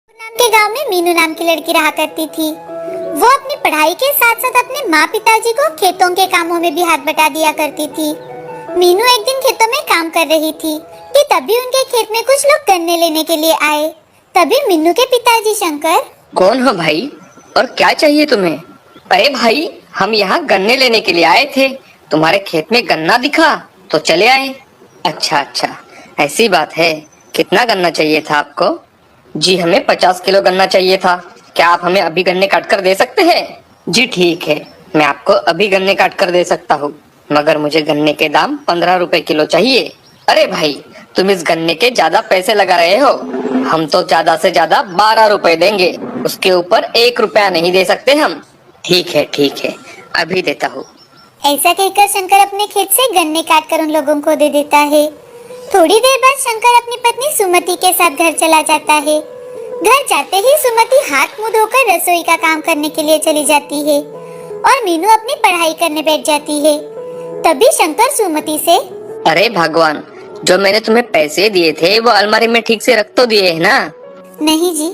नाम के गांव में मीनू नाम की लड़की रहा करती थी। वो अपनी पढ़ाई के साथ साथ अपने माँ पिताजी को खेतों के कामों में भी हाथ बटा दिया करती थी। मीनू एक दिन खेतों में काम कर रही थी कि तभी उनके खेत में कुछ लोग गन्ने लेने के लिए आए। तभी मीनू के पिताजी शंकर, कौन हो भाई और क्या चाहिए तुम्हें? अरे भाई, हम यहाँ गन्ने लेने के लिए आए थे। तुम्हारे खेत में गन्ना दिखा तो चले आए। अच्छा अच्छा, ऐसी बात है। कितना गन्ना चाहिए था आपको? जी, हमें 50 किलो गन्ना चाहिए था। क्या आप हमें अभी गन्ने काट कर दे सकते हैं? जी ठीक है, मैं आपको अभी गन्ने काट कर दे सकता हूँ, मगर मुझे गन्ने के दाम 15 रुपए किलो चाहिए। अरे भाई, तुम इस गन्ने के ज्यादा पैसे लगा रहे हो। हम तो ज्यादा से ज्यादा 12 रुपए देंगे, उसके ऊपर 1 रुपया नहीं दे सकते हम। ठीक है, अभी देता हूँ। ऐसा कहकर शंकर अपने खेत से गन्ने काट कर उन लोगों को दे देता है। थोड़ी देर बाद शंकर अपनी पत्नी सुमति के साथ घर चला जाता है। घर जाते ही सुमति हाथ मुंह धोकर रसोई का काम करने के लिए चली जाती है और मीनू अपनी पढ़ाई करने बैठ जाती है। तभी शंकर सुमति से, अरे भगवान, जो मैंने तुम्हें पैसे दिए थे वो अलमारी में ठीक से रख तो दिए है ना? नहीं जी,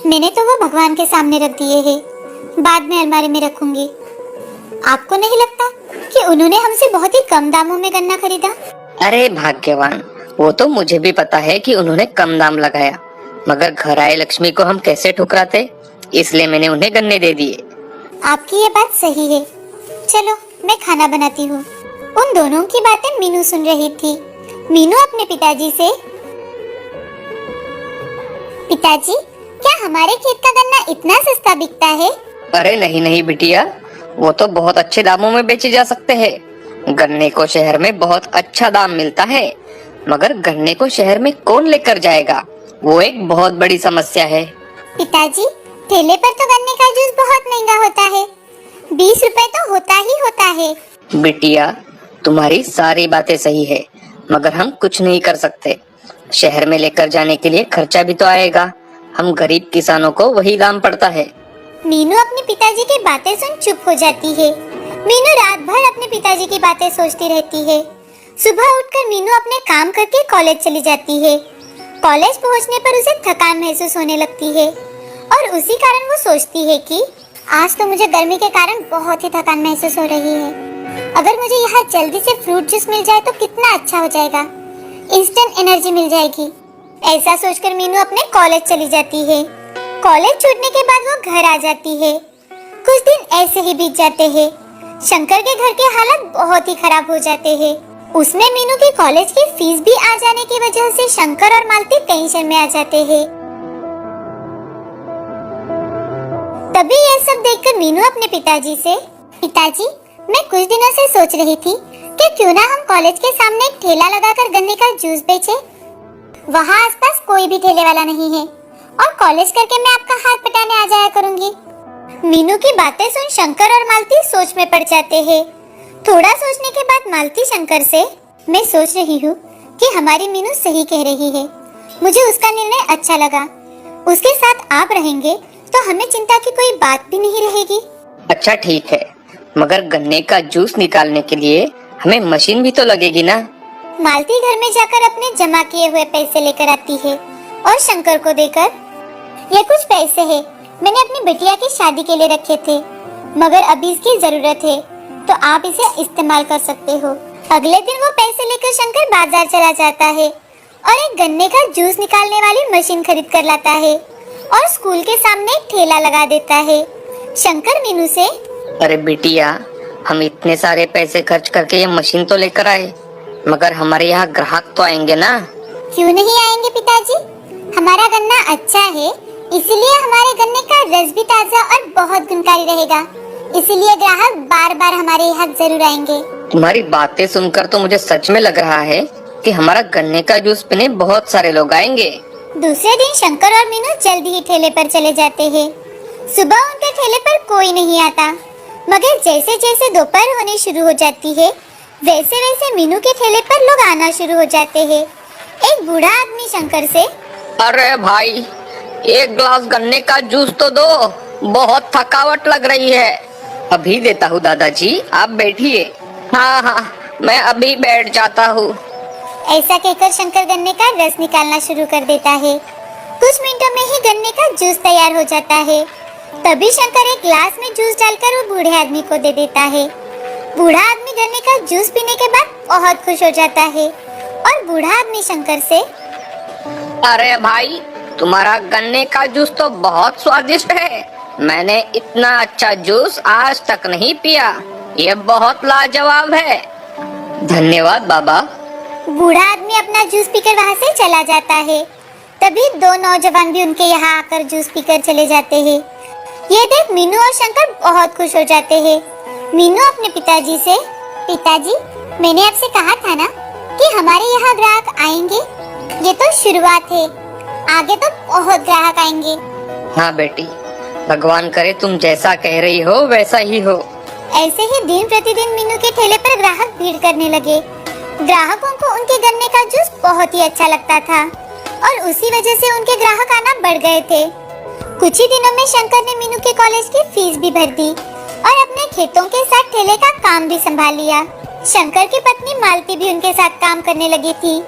मैंने तो वो भगवान के सामने रख दिए हैं, बाद में अलमारी में रखूंगी। आपको नहीं लगता कि उन्होंने हमसे बहुत ही कम दामों में गन्ना खरीदा? अरे भाग्यवान, वो तो मुझे भी पता है कि उन्होंने कम दाम लगाया, मगर घर आए लक्ष्मी को हम कैसे ठुकराते, इसलिए मैंने उन्हें गन्ने दे दिए। आपकी ये बात सही है। चलो मैं खाना बनाती हूँ। उन दोनों की बातें मीनू सुन रही थी। मीनू अपने पिताजी से, पिताजी, क्या हमारे खेत का गन्ना इतना सस्ता बिकता है? अरे नहीं बिटिया, वो तो बहुत अच्छे दामों में बेचे जा सकते हैं। गन्ने को शहर में बहुत अच्छा दाम मिलता है, मगर गन्ने को शहर में कौन लेकर जाएगा, वो एक बहुत बड़ी समस्या है। पिताजी, ठेले पर तो गन्ने का जूस बहुत महंगा होता है, 20 रुपए तो होता ही होता है। बिटिया, तुम्हारी सारी बातें सही है, मगर हम कुछ नहीं कर सकते। शहर में लेकर जाने के लिए खर्चा भी तो आएगा। हम गरीब किसानों को वही दाम पड़ता है। मीनू अपने पिताजी की बातें सुन चुप हो जाती है। मीनू रात भर अपने पिताजी की बातें सोचती रहती है। सुबह उठकर मीनू अपने काम करके कॉलेज चली जाती है। कॉलेज पहुंचने पर उसे थकान महसूस होने लगती है और उसी कारण वो सोचती है कि आज तो मुझे गर्मी के कारण बहुत ही थकान महसूस हो रही है। अगर मुझे यहाँ जल्दी से फ्रूट जूस मिल जाए तो कितना अच्छा हो जाएगा, इंस्टेंट एनर्जी मिल जाएगी। ऐसा सोचकर मीनू अपने कॉलेज चली जाती है। कॉलेज छूटने के बाद वो घर आ जाती है। कुछ दिन ऐसे ही बीत जाते हैं। शंकर के घर के हालात बहुत ही खराब हो जाते हैं। उसमें मीनू की कॉलेज की फीस भी आ जाने की वजह से शंकर और मालती टेंशन में आ जाते हैं। तभी ये सब देखकर मीनू अपने पिताजी से, पिताजी, मैं कुछ दिनों से सोच रही थी कि क्यों ना हम कॉलेज के सामने एक ठेला लगाकर गन्ने का जूस बेचें। वहाँ आसपास कोई भी ठेले वाला नहीं है और कॉलेज करके मैं आपका हाथ पटाने आ जाया करूंगी। मीनू की बातें सुन शंकर और मालती सोच में पड़ जाते हैं। थोड़ा सोचने के बाद मालती शंकर से, मैं सोच रही हूँ कि हमारी मीनू सही कह रही है। मुझे उसका निर्णय अच्छा लगा। उसके साथ आप रहेंगे तो हमें चिंता की कोई बात भी नहीं रहेगी। अच्छा ठीक है, मगर गन्ने का जूस निकालने के लिए हमें मशीन भी तो लगेगी ना? मालती घर में जाकर अपने जमा किए हुए पैसे लेकर आती है और शंकर को देकर, ये कुछ पैसे हैं, मैंने अपनी बिटिया की शादी के लिए रखे थे, मगर अभी इसकी जरूरत है तो आप इसे इस्तेमाल कर सकते हो। अगले दिन वो पैसे लेकर शंकर बाजार चला जाता है और एक गन्ने का जूस निकालने वाली मशीन खरीद कर लाता है और स्कूल के सामने एक ठेला लगा देता है। शंकर मीनू से, अरे बिटिया, हम इतने सारे पैसे खर्च करके ये मशीन तो लेकर आए, मगर हमारे यहाँ ग्राहक तो आएंगे ना? क्यों नहीं आएंगे पिताजी, हमारा गन्ना अच्छा है, इसलिए हमारे गन्ने का रस भी ताजा और बहुत गुणकारी रहेगा, इसलिए ग्राहक बार बार हमारे यहाँ जरूर आएंगे। तुम्हारी बातें सुनकर तो मुझे सच में लग रहा है कि हमारा गन्ने का जूस पीने बहुत सारे लोग आएंगे। दूसरे दिन शंकर और मीनू जल्दी ही ठेले पर चले जाते हैं। सुबह उनके ठेले पर कोई नहीं आता, मगर जैसे जैसे दोपहर होने शुरू हो जाती है वैसे वैसे मीनू के ठेले पर लोग आना शुरू हो जाते हैं। एक बूढ़ा आदमी शंकर से, अरे भाई, एक ग्लास गन्ने का जूस तो दो, बहुत थकावट लग रही है। अभी देता हूँ दादाजी, आप बैठिए। हाँ, मैं अभी बैठ जाता हूँ। ऐसा कहकर शंकर गन्ने का रस निकालना शुरू कर देता है। कुछ मिनटों में ही गन्ने का जूस तैयार हो जाता है। तभी शंकर एक ग्लास में जूस डालकर वो बूढ़े आदमी को दे देता है। बूढ़ा आदमी गन्ने का जूस पीने के बाद बहुत खुश हो जाता है और बूढ़ा आदमी शंकर से, अरे भाई, तुम्हारा गन्ने का जूस तो बहुत स्वादिष्ट है। मैंने इतना अच्छा जूस आज तक नहीं पिया। ये बहुत लाजवाब है। धन्यवाद बाबा। बूढ़ा आदमी अपना जूस पीकर वहाँ से चला जाता है। तभी दो नौजवान भी उनके यहाँ आकर जूस पीकर चले जाते हैं। ये देख मीनू और शंकर बहुत खुश हो जाते हैं। मीनू अपने पिताजी से, पिताजी, मैंने आपसे कहा था ना कि हमारे यहाँ ग्राहक आएंगे। ये तो शुरुआत है, आगे तो बहुत ग्राहक आएंगे। हाँ बेटी, भगवान करे तुम जैसा कह रही हो वैसा ही हो। ऐसे ही दिन प्रतिदिन मीनू के ठेले पर ग्राहक भीड़ करने लगे। ग्राहकों को उनके गन्ने का जूस बहुत ही अच्छा लगता था और उसी वजह से उनके ग्राहक आना बढ़ गए थे। कुछ ही दिनों में शंकर ने मीनू के कॉलेज की फीस भी भर दी और अपने खेतों के साथ ठेले का काम भी संभाल लिया। शंकर की पत्नी मालती भी उनके साथ काम करने लगी थी।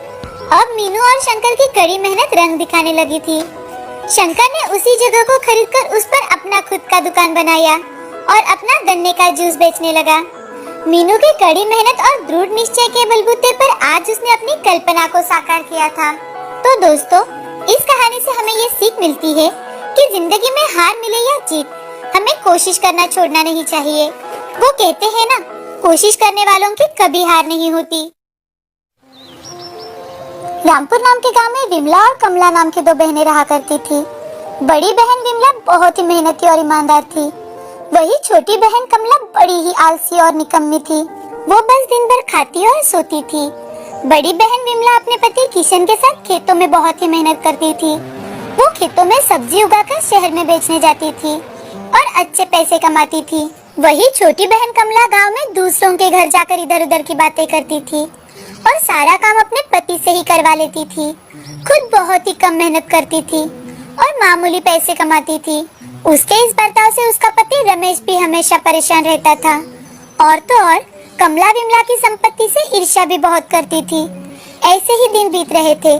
अब मीनू और शंकर की कड़ी मेहनत रंग दिखाने लगी थी। शंकर ने उसी जगह को खरीदकर उस पर अपना खुद का दुकान बनाया और अपना गन्ने का जूस बेचने लगा। मीनू की कड़ी मेहनत और दृढ़ निश्चय के बलबूते पर आज उसने अपनी कल्पना को साकार किया था। तो दोस्तों, इस कहानी से हमें ये सीख मिलती है कि जिंदगी में हार मिले या जीत, हमें कोशिश करना छोड़ना नहीं चाहिए। वो कहते हैं ना, कोशिश करने वालों की कभी हार नहीं होती। रामपुर नाम के गांव में विमला और कमला नाम की दो बहनें रहा करती थी। बड़ी बहन विमला बहुत ही मेहनती और ईमानदार थी। वही छोटी बहन कमला बड़ी ही आलसी और निकम्मी थी। वो बस दिन भर खाती और सोती थी। बड़ी बहन विमला अपने पति किशन के साथ खेतों में बहुत ही मेहनत करती थी। वो खेतों में सब्जी उगाकर शहर में बेचने जाती थी और अच्छे पैसे कमाती थी। वही छोटी बहन कमला गांव में दूसरों के घर जाकर इधर उधर की बातें करती थी और सारा काम अपने पति से ही करवा लेती थी। खुद बहुत ही कम मेहनत करती थी और मामूली पैसे कमाती थी। उसके इस बर्ताव से उसका पति रमेश भी हमेशा परेशान रहता था। और तो और कमला विमला की संपत्ति से ईर्ष्या भी बहुत करती थी। ऐसे ही दिन बीत रहे थे।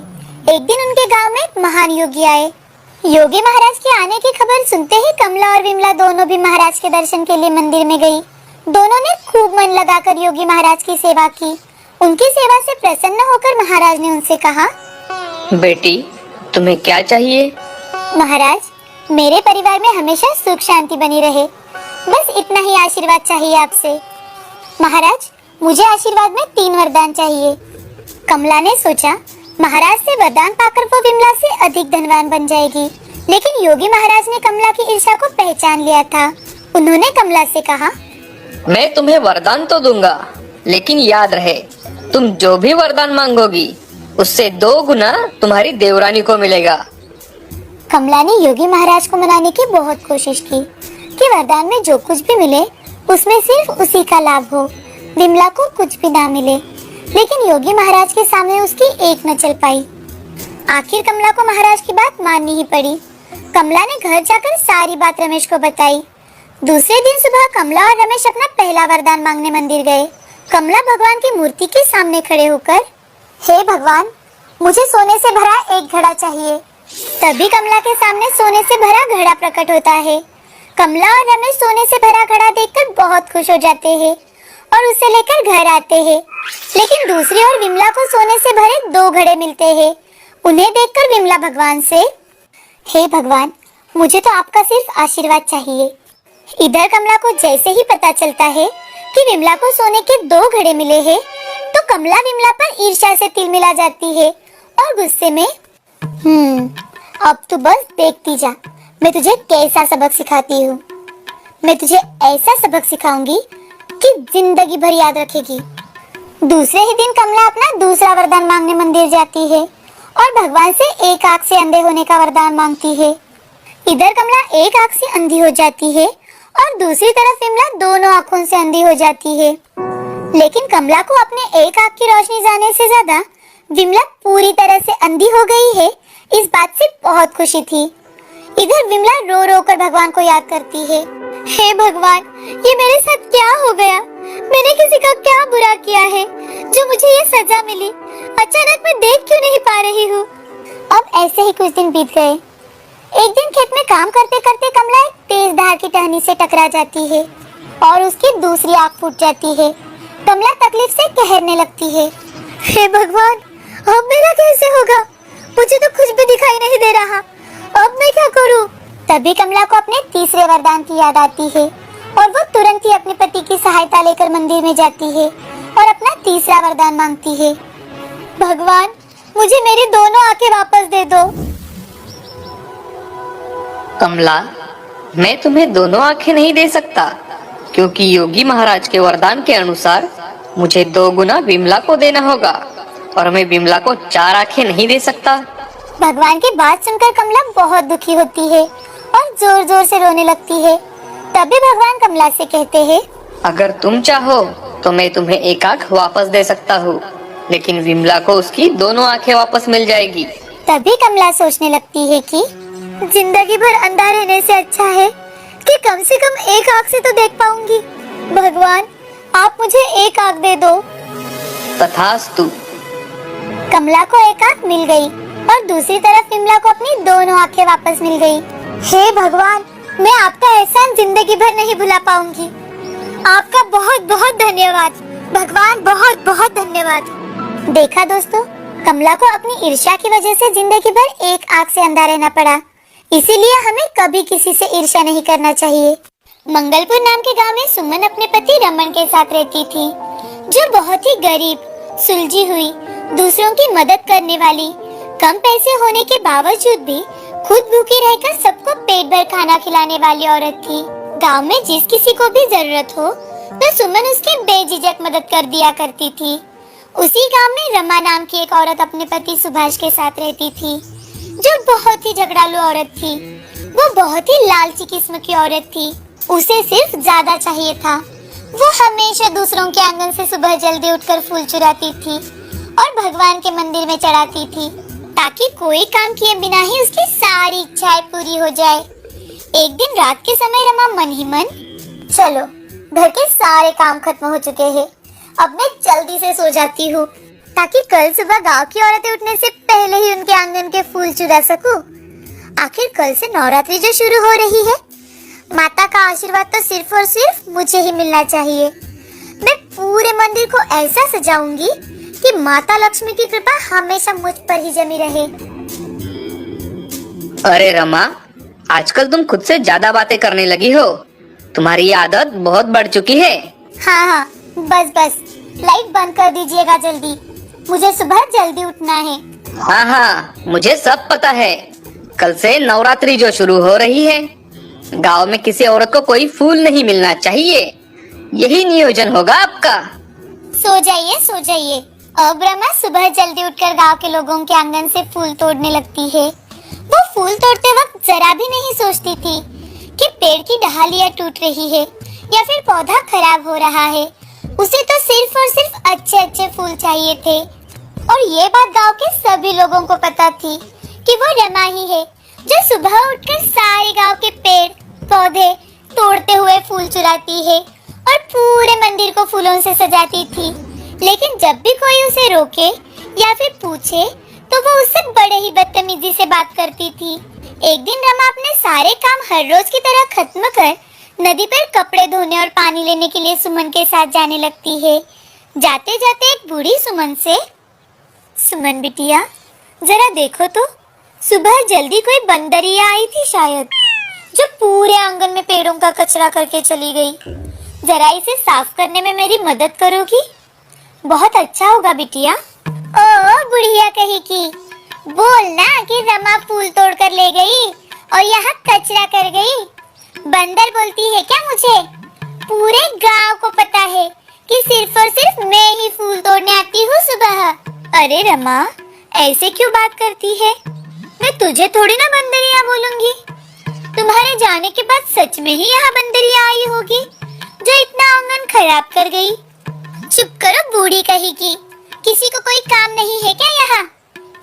एक दिन उनके गांव में एक महान योगी आए। योगी महाराज के आने की खबर सुनते ही कमला और विमला दोनों भी महाराज के दर्शन के लिए मंदिर में गई। दोनों ने खूब मन लगाकर योगी महाराज की सेवा की। उनकी सेवा से प्रसन्न होकर महाराज ने उनसे कहा, बेटी, तुम्हें क्या चाहिए? महाराज, मेरे परिवार में हमेशा सुख शांति बनी रहे, बस इतना ही आशीर्वाद चाहिए आपसे। महाराज, मुझे आशीर्वाद में 3 वरदान चाहिए। कमला ने सोचा, महाराज से वरदान पाकर वो विमला से अधिक धनवान बन जाएगी। लेकिन योगी महाराज ने कमला की ईर्ष्या को पहचान लिया था। उन्होंने कमला से कहा, मैं तुम्हें वरदान तो दूंगा, लेकिन याद रहे, तुम जो भी वरदान मांगोगी उससे 2 गुना तुम्हारी देवरानी को मिलेगा। कमला ने योगी महाराज को मनाने की बहुत कोशिश की कि वरदान में जो कुछ भी मिले उसमें सिर्फ उसी का लाभ हो, विमला को कुछ भी ना मिले। लेकिन योगी महाराज के सामने उसकी एक न चल पाई। आखिर कमला को महाराज की बात माननी ही पड़ी। कमला ने घर जाकर सारी बात रमेश को बताई। दूसरे दिन सुबह कमला और रमेश अपना पहला वरदान मांगने मंदिर गए। कमला भगवान की मूर्ति के सामने खड़े होकर, हे भगवान, मुझे सोने से भरा एक घड़ा चाहिए। तभी कमला के सामने सोने से भरा घड़ा प्रकट होता है। कमला और रमेश सोने से भरा घड़ा देखकर बहुत खुश हो जाते हैं और उसे लेकर घर आते हैं। लेकिन दूसरी ओर विमला को सोने से भरे 2 घड़े मिलते हैं। उन्हें देखकर विमला भगवान से, हे भगवान, मुझे तो आपका सिर्फ आशीर्वाद चाहिए। इधर कमला को जैसे ही पता चलता है कि विमला को सोने के 2 घड़े मिले हैं, तो कमला विमला पर ईर्ष्या से तिल मिला जाती है और गुस्से में, अब तो बस देखती जा, मैं तुझे कैसा सबक सिखाती हूँ। मैं तुझे ऐसा सबक सिखाऊंगी कि जिंदगी भर याद रखेगी। दूसरे ही दिन कमला अपना दूसरा वरदान मांगने मंदिर जाती है और भगवान से एक आंख से अंधे होने का वरदान मांगती है। इधर कमला एक आंख से अंधी हो जाती है और दूसरी तरफ विमला दोनों आंखों से अंधी हो जाती है। लेकिन कमला को अपने एक आंख की रोशनी जाने से ज्यादा विमला पूरी तरह से अंधी हो गई है, इस बात से बहुत खुशी थी। इधर विमला रो रो कर भगवान को याद करती है, हे भगवान, ये मेरे साथ क्या हो गया? मैंने किसी का क्या बुरा किया है जो मुझे ये सजा मिली? अचानक मैं देख क्यों नहीं पा रही हूँ? अब ऐसे ही कुछ दिन बीत गए। एक दिन खेत में काम करते करते कमला एक तेज धार की टहनी से टकरा जाती है और उसकी दूसरी आंख फूट जाती है। कमला तकलीफ से कहरने लगती है। हे भगवान, अब मेरा कैसे होगा? मुझे तो कुछ भी दिखाई नहीं दे रहा। अब मैं क्या करूं? तभी कमला को अपने तीसरे वरदान की याद आती है और वो तुरंत ही अपने पति की सहायता लेकर मंदिर में जाती है और अपना तीसरा वरदान मांगती है। भगवान, मुझे मेरी दोनों आंखें वापस दे दो। कमला, मैं तुम्हें दोनों आंखें नहीं दे सकता, क्योंकि योगी महाराज के वरदान के अनुसार मुझे 2 गुना विमला को देना होगा और मैं विमला को 4 आंखें नहीं दे सकता। भगवान की बात सुनकर कमला बहुत दुखी होती है और जोर जोर से रोने लगती है। तभी भगवान कमला से कहते हैं, अगर तुम चाहो तो मैं तुम्हें 1 आंख वापस दे सकता हूँ, लेकिन विमला को उसकी दोनों आंखें वापस मिल जाएगी। तभी कमला सोचने लगती है कि जिंदगी भर अंधा रहने से अच्छा है कि कम से कम 1 आंख से तो देख पाऊंगी। भगवान, आप मुझे 1 आंख दे दो। तथास्तु। कमला को 1 आंख मिल गई और दूसरी तरफ विमला को अपनी दोनों आंखें वापस मिल गई। हे भगवान, मैं आपका एहसान जिंदगी भर नहीं भुला पाऊंगी। आपका बहुत बहुत धन्यवाद भगवान, बहुत बहुत धन्यवाद। देखा दोस्तों, कमला को अपनी ईर्ष्या की वजह से जिंदगी भर 1 आंख से अंधा रहना पड़ा। इसीलिए हमें कभी किसी से ईर्ष्या नहीं करना चाहिए। मंगलपुर नाम के गांव में सुमन अपने पति रमन के साथ रहती थी, जो बहुत ही गरीब, सुलझी हुई, दूसरों की मदद करने वाली, कम पैसे होने के बावजूद भी खुद भूखी रहकर सबको पेट भर खाना खिलाने वाली औरत थी। गांव में जिस किसी को भी जरूरत हो तो सुमन उसकी बेझिझक मदद कर दिया करती थी। उसी गांव में रमा नाम की एक औरत अपने पति सुभाष के साथ रहती थी, जो बहुत ही झगड़ालू औरत थी। वो बहुत ही लालची किस्म की औरत थी। उसे सिर्फ ज्यादा चाहिए था। वो हमेशा दूसरों के आंगन से सुबह जल्दी उठकर फूल चुराती थी और भगवान के मंदिर में चढ़ाती थी, ताकि कोई काम किए बिना ही उसकी सारी इच्छाएं पूरी हो जाए। एक दिन रात के समय रमा मन ही मन, चलो घर के सारे काम खत्म हो चुके हैं, अब मैं जल्दी से सो जाती हूँ, ताकि कल सुबह गांव की औरतें उठने से पहले ही उनके आंगन के फूल चुरा सकूं। आखिर कल से नवरात्रि जो शुरू हो रही है, माता का आशीर्वाद तो सिर्फ और सिर्फ मुझे ही मिलना चाहिए। मैं पूरे मंदिर को ऐसा सजाऊंगी कि माता लक्ष्मी की कृपा हमेशा मुझ पर ही जमी रहे। अरे रमा, आजकल तुम खुद से ज्यादा बातें करने लगी हो। तुम्हारी ये आदत बहुत बढ़ चुकी है। हाँ, बस बस, लाइट बंद कर दीजिएगा जल्दी, मुझे सुबह जल्दी उठना है। हाँ, मुझे सब पता है। कल से नवरात्रि जो शुरू हो रही है, गांव में किसी औरत को कोई फूल नहीं मिलना चाहिए। यही नियोजन होगा आपका। सो जाइए, सो जाइए। अब रमा सुबह जल्दी उठकर गांव के लोगों के आंगन से फूल तोड़ने लगती है। वो फूल तोड़ते वक्त जरा भी नहीं सोचती थी कि पेड़ की डालियां टूट रही है या फिर पौधा खराब हो रहा है। उसे तो सिर्फ और सिर्फ अच्छे अच्छे फूल चाहिए थे। और ये बात गांव के सभी लोगों को पता थी कि वो रमा ही है, जो सुबह उठकर सारे गांव के पेड़ पौधे तोड़ते हुए फूल चुराती है और पूरे मंदिर को फूलों से सजाती थी। लेकिन जब भी कोई उसे रोके या फिर पूछे तो वो उससे बड़े ही बदतमीजी से बात करती थी। एक दिन रमा अपने सारे काम हर रोज की तरह खत्म कर नदी पर कपड़े धोने और पानी लेने के लिए सुमन के साथ जाने लगती है। जाते जाते एक बूढ़ी सुमन से, सुमन बिटिया, जरा देखो तो, सुबह जल्दी कोई बंदरिया आई थी शायद, जो पूरे आंगन में पेड़ों का कचरा करके चली गई। जरा इसे साफ करने में मेरी मदद करोगी? बहुत अच्छा होगा बिटिया। ओ बुढ़िया कही की, बोलना कि रमा फूल तोड़ कर ले गई और यहाँ कचरा कर गई। बंदर बोलती है क्या मुझे? पूरे गांव को पता है कि सिर्फ और सिर्फ मैं ही फूल तोड़ने आती हूँ सुबह। अरे रमा, ऐसे क्यों बात करती है? मैं तुझे थोड़ी ना बंदरिया बोलूंगी। तुम्हारे जाने के बाद सच में ही यहाँ बंदरिया आई होगी, जो इतना आंगन खराब कर गई। चुप करो बूढ़ी कही की, किसी को कोई काम नहीं है क्या यहाँ?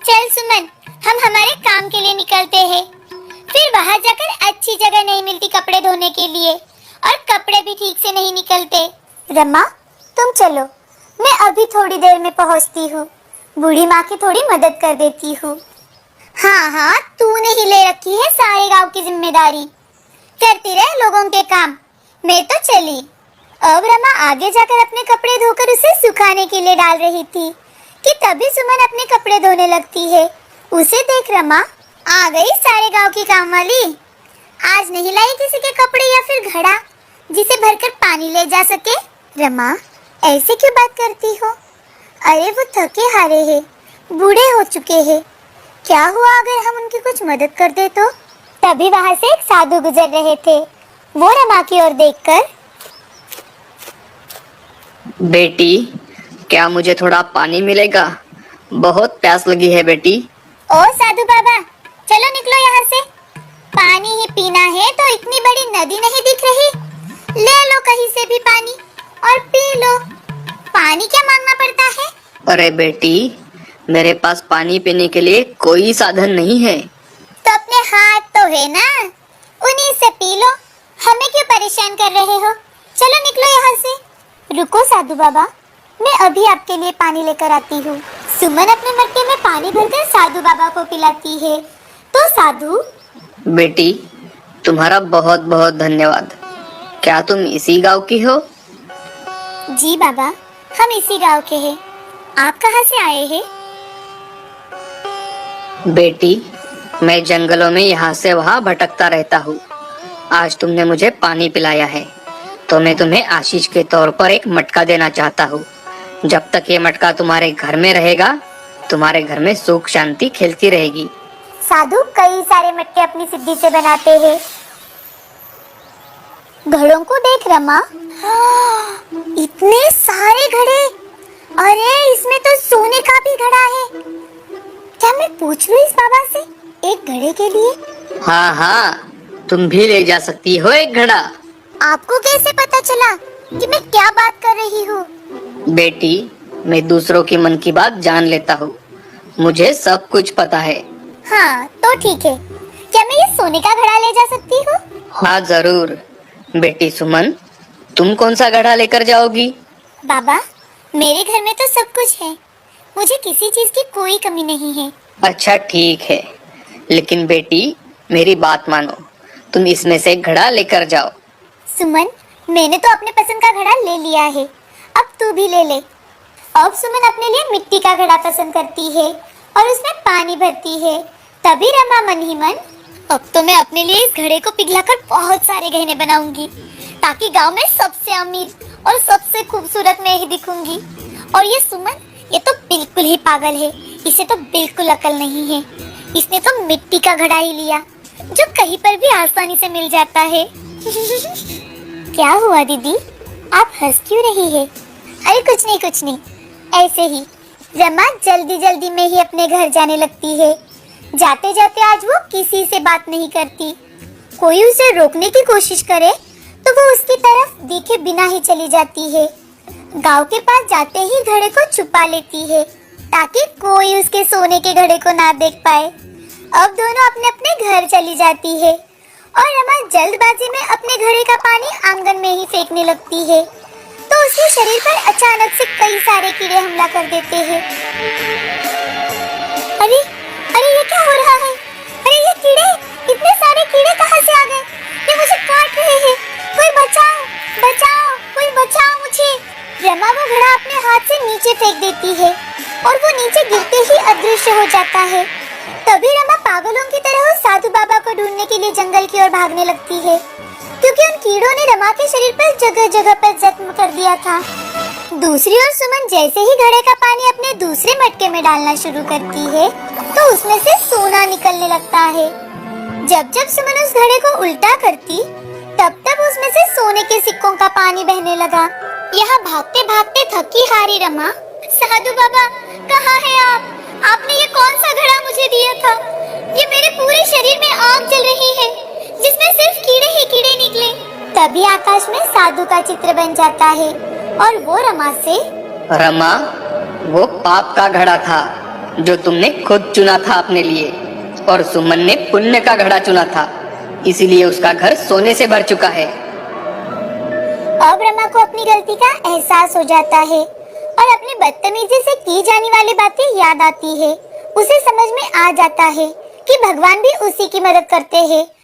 चल सुमन, हम हमारे काम के लिए निकलते हैं। फिर वहाँ जाकर अच्छी जगह नहीं मिलती कपड़े धोने के लिए और कपड़े भी ठीक से नहीं निकलते। रमा, तुम चलो, मैं अभी थोड़ी देर में पहुँचती हूँ। बूढ़ी माँ की थोड़ी मदद कर देती हूँ। हाँ हाँ, तूने ही ले रखी है सारे गांव की जिम्मेदारी। करती रहे लोगों के काम, मैं तो चली। अब रमा आगे जाकर अपने कपड़े धोकर उसे सुखाने के लिए डाल रही थी कि तभी सुमन अपने कपड़े धोने लगती है। उसे देख रमा आ गई सारे गांव की काम वाली। आज नहीं लाई किसी के कपड़े या फिर घड़ा जिसे भरकर पानी ले जा सके। रमा ऐसे क्यों बात करती हो? अरे वो थके हारे हैं, बूढ़े हो चुके हैं। क्या हुआ अगर हम उनकी कुछ मदद कर दे तो? तभी वहां से एक साधु गुजर रहे थे। वो रमा की ओर देखकर, बेटी, क्या मुझे थोड़ा पानी मिलेगा? बहुत प्यास लगी है बेटी। ओ साधु बाबा, चलो निकलो यहाँ से। पानी ही पीना है तो इतनी बड़ी नदी नहीं दिख रही? ले लो कहीं से भी पानी और पी लो। पानी क्या मांगना पड़ता है? अरे बेटी, मेरे पास पानी पीने के लिए कोई साधन नहीं है। तो अपने हाथ तो है ना, उन्हीं से पी लो। हमें क्यों परेशान कर रहे हो? चलो निकलो यहाँ से। रुको साधु बाबा, मैं अभी आपके लिए पानी लेकर आती हूँ। सुमन अपने मटके में पानी भरकर साधु बाबा को पिलाती है। तो साधु, बेटी, तुम्हारा बहुत बहुत धन्यवाद। क्या तुम इसी गांव की हो? जी बाबा, हम इसी गांव के हैं। आप कहाँ से आए हैं? बेटी, मैं जंगलों में यहाँ से वहाँ भटकता रहता हूँ। आज तुमने मुझे पानी पिलाया है तो मैं तुम्हें आशीष के तौर पर एक मटका देना चाहता हूँ। जब तक ये मटका तुम्हारे घर में रहेगा, तुम्हारे घर में सुख शांति खिलती रहेगी। साधु कई सारे मटके अपनी सिद्धि से बनाते हैं। घड़ों को देख रमा, इतने सारे घड़े! अरे इसमें तो सोने का भी घड़ा है। क्या मैं पूछ लूं इस बाबा से एक घड़े के लिए? हाँ हाँ, तुम भी ले जा सकती हो एक घड़ा। आपको कैसे पता चला कि मैं क्या बात कर रही हूँ? बेटी, मैं दूसरों की मन की बात जान लेता हूँ। मुझे सब कुछ पता है। हाँ तो ठीक है। क्या मैं ये सोने का घड़ा ले जा सकती हूँ? हाँ जरूर। बेटी सुमन, तुम कौन सा घड़ा लेकर जाओगी? बाबा, मेरे घर में तो सब कुछ है। मुझे किसी चीज की कोई कमी नहीं है। अच्छा ठीक है, लेकिन बेटी मेरी बात मानो, तुम इसमें से एक घड़ा लेकर जाओ। सुमन, मैंने तो अपने पसंद का घड़ा ले लिया है, अब तू भी ले ले। अब सुमन अपने लिए मिट्टी का घड़ा पसंद करती है और उसमें पानी भरती है। तभी रमा मन ही मन, अब तो मैं अपने लिए इस घड़े को पिघलाकर बहुत सारे गहने बनाऊंगी ताकि गांव में सबसे अमीर और सबसे खूबसूरत मैं ही दिखूंगी। और ये सुमन, ये तो बिल्कुल ही पागल है। इसे तो बिल्कुल अकल नहीं है। इसने तो मिट्टी का घड़ा ही लिया जो कहीं पर भी आसानी से मिल जाता है। क्या हुआ दीदी, आप हंस क्यों रही है? अरे कुछ नहीं, ऐसे ही। रमा जल्दी जल्दी में ही अपने घर जाने लगती है। जाते जाते आज वो किसी से बात नहीं करती। कोई उसे रोकने की कोशिश करे तो वो उसकी तरफ देखे बिना ही चली जाती है। गांव के पास जाते ही घड़े को छुपा लेती है ताकि कोई उसके सोने के घड़े को ना देख पाए। अब दोनों अपने अपने घर चली जाती है और रमा जल्दबाजी में अपने घड़े का पानी आंगन में ही फेंकने लगती है तो उसके शरीर पर अचानक से कई सारे कीड़े हमला कर देते हैं। अरे अरे ये क्या हो रहा है? अरे ये कीड़े, इतने सारे कीड़े कहाँ से आ गए? ये मुझे काट रहे हैं। कोई बचाओ, बचाओ, कोई बचाओ मुझे। रमा वो घड़ा अपने हाथ से नीचे फेंक देती है और वो नीचे गिरते ही अदृश्य हो जाता है। तभी रमा पागलों की तरह उस साधु बाबा को ढूंढने के लिए जंगल की ओर भागने लगती है क्योंकि उन कीड़ों ने रमा के शरीर पर जगह जगह पर जख्म कर दिया था। दूसरी ओर सुमन जैसे ही घड़े का पानी अपने दूसरे मटके में डालना शुरू करती है तो उसमें से सोना निकलने लगता है। जब जब सुमन उस घड़े को उल्टा करती तब तब उसमें से सोने के सिक्कों का पानी बहने लगा। यहाँ भागते भागते थकी हारी रमा, साधु बाबा कहाँ है आप? आपने ये कौन सा घड़ा मुझे दिया था? ये मेरे पूरे शरीर में आग जल रही है जिसमें सिर्फ कीड़े ही कीड़े निकले। तभी आकाश में साधु का चित्र बन जाता है और वो रमा से, रमा, वो पाप का घड़ा था जो तुमने खुद चुना था अपने लिए, और सुमन ने पुण्य का घड़ा चुना था, इसीलिए उसका घर सोने से भर चुका है। अब रमा को अपनी गलती का एहसास हो जाता है और अपनी बदतमीजी से की जाने वाली बातें याद आती है। उसे समझ में आ जाता है कि भगवान भी उसी की मदद करते हैं